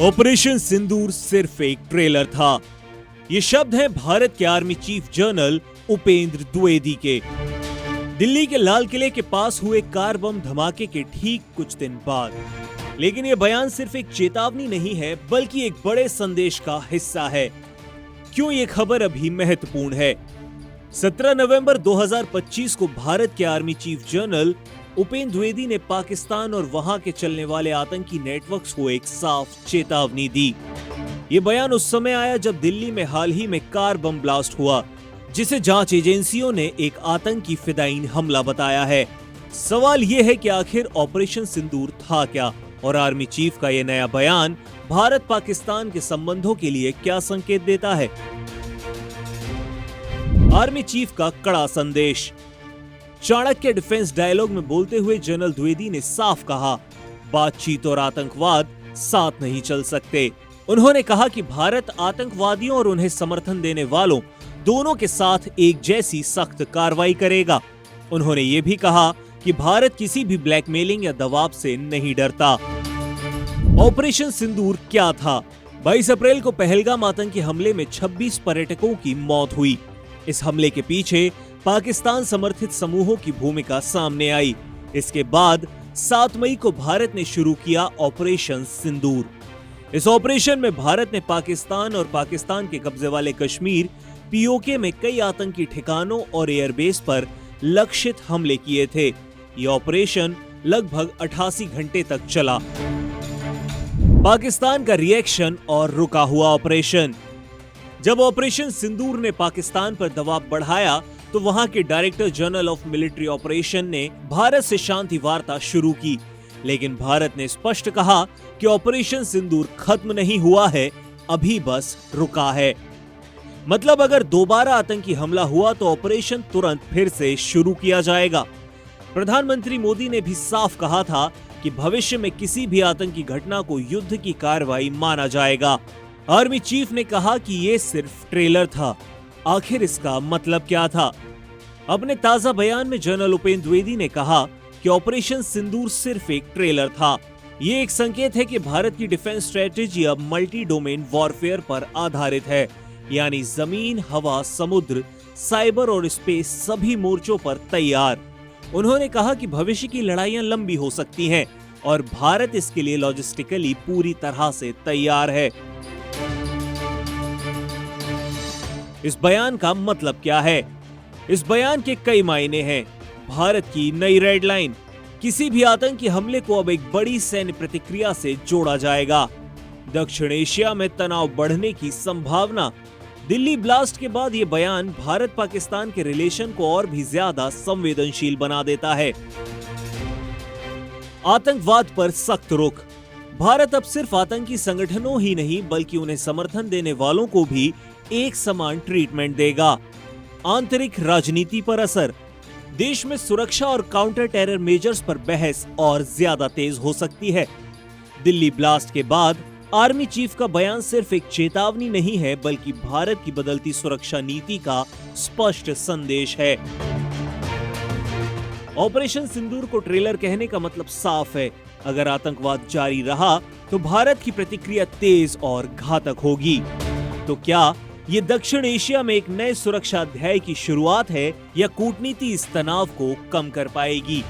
Operation सिंदूर सिर्फ एक trailer था। ये शब्द हैं भारत के army chief general Upendra Dwivedi के। दिल्ली के लाल किले के पास हुए कार बम धमाके के ठीक कुछ दिन बाद। लेकिन ये बयान सिर्फ एक चेतावनी नहीं है, बल्कि एक बड़े संदेश का हिस्सा है। क्यों ये खबर अभी महत्वपूर्ण है? 17 नवंबर 2025 को भारत के army chief general Upendra Dwivedi ने पाकिस्तान और वहां के चलने वाले आतंकी नेटवर्क्स को एक साफ चेतावनी दी। ये बयान उस समय आया जब दिल्ली में हाल ही में कार बम ब्लास्ट हुआ, जिसे जांच एजेंसियों ने एक आतंकी फिदायीन हमला बताया है। सवाल ये है कि आखिर ऑपरेशन सिंदूर था क्या, और आर्मी चीफ का ये नया बयान भारत पाकिस्तान के संबंधों के लिए क्या संकेत देता है? आर्मी चीफ का कड़ा संदेश। चाणक्य डिफेंस डायलॉग में बोलते हुए जनरल द्विवेदी ने साफ कहा, बातचीत और आतंकवाद साथ नहीं चल सकते। उन्होंने कहा कि भारत आतंकवादियों और उन्हें समर्थन देने वालों दोनों के साथ एक जैसी सख्त कार्रवाई करेगा। उन्होंने ये भी कहा कि भारत किसी भी ब्लैकमेलिंग या दबाव से नहीं डरता। ऑपरेशन सिंदूर क्या था? 22 अप्रैल को पहलगाम आतंकी हमले में 26 पर्यटकों की मौत हुई। इस हमले के पीछे पाकिस्तान समर्थित समूहों की भूमिका सामने आई। इसके बाद 7 मई को भारत ने शुरू किया ऑपरेशन सिंदूर। इस ऑपरेशन में भारत ने पाकिस्तान और पाकिस्तान के कब्जे वाले कश्मीर पीओके में कई आतंकी ठिकानों और एयरबेस पर लक्षित हमले किए थे। ये ऑपरेशन लगभग 88 घंटे तक चला। पाकिस्तान का रिएक्शन और रुका हुआ ऑपरेशन। जब ऑपरेशन सिंदूर ने पाकिस्तान पर दबाव बढ़ाया तो वहां के director general of military operation ने भारत से शांति वार्ता शुरू की। लेकिन भारत ने स्पष्ट कहा कि ऑपरेशन सिंदूर खत्म नहीं हुआ है, अभी बस रुका है। मतलब अगर दोबारा आतंकी हमला हुआ तो ऑपरेशन तुरंत फिर से शुरू किया जाएगा। प्रधानमंत्री मोदी ने भी साफ कहा था कि भविष्य में किसी भी आतंकी घटना को युद्ध की कार्रवाई माना जाएगा। आर्मी चीफ ने कहा कि ये सिर्फ ट्रेलर था। आखिर इसका मतलब क्या था? अपने ताजा बयान में जनरल उपेंद्र द्विवेदी ने कहा कि ऑपरेशन सिंदूर सिर्फ एक ट्रेलर था। ये एक संकेत है कि भारत की डिफेंस स्ट्रेटेजी अब मल्टी डोमेन वॉरफेयर पर आधारित है, यानी जमीन, हवा, समुद्र, साइबर और स्पेस सभी मोर्चों पर तैयार। उन्होंने कहा कि भविष्य की लड़ाइयां लंबी हो सकती हैं और भारत इसके लिए लॉजिस्टिकली पूरी तरह से तैयार है। इस बयान का मतलब क्या है? इस बयान के कई मायने हैं। भारत की नई रेड लाइन। किसी भी आतंकी हमले को अब एक बड़ी सैन्य प्रतिक्रिया से जोड़ा जाएगा। दक्षिण एशिया में तनाव बढ़ने की संभावना। दिल्ली ब्लास्ट के बाद ये बयान भारत पाकिस्तान के रिलेशन को और भी ज्यादा संवेदनशील बना देता है। आतंकवाद पर सख्त रुख। भारत अब सिर्फ आतंकी संगठनों ही नहीं बल्कि उन्हें समर्थन देने वालों को भी एक समान ट्रीटमेंट देगा। आंतरिक राजनीति पर असर। देश में सुरक्षा और काउंटर टेरर मेजर्स पर बहस और ज्यादा तेज हो सकती है। दिल्ली ब्लास्ट के बाद आर्मी चीफ का बयान सिर्फ एक चेतावनी नहीं है, बल्कि भारत की बदलती सुरक्षा नीति का स्पष्ट संदेश है। ऑपरेशन सिंदूर को ट्रेलर कहने का मतलब साफ है। अगर आतंकवाद जारी रहा तो भारत की प्रतिक्रिया तेज और घातक होगी। तो क्या ये दक्षिण एशिया में एक नए सुरक्षा अध्याय की शुरुआत है, या कूटनीति इस तनाव को कम कर पाएगी?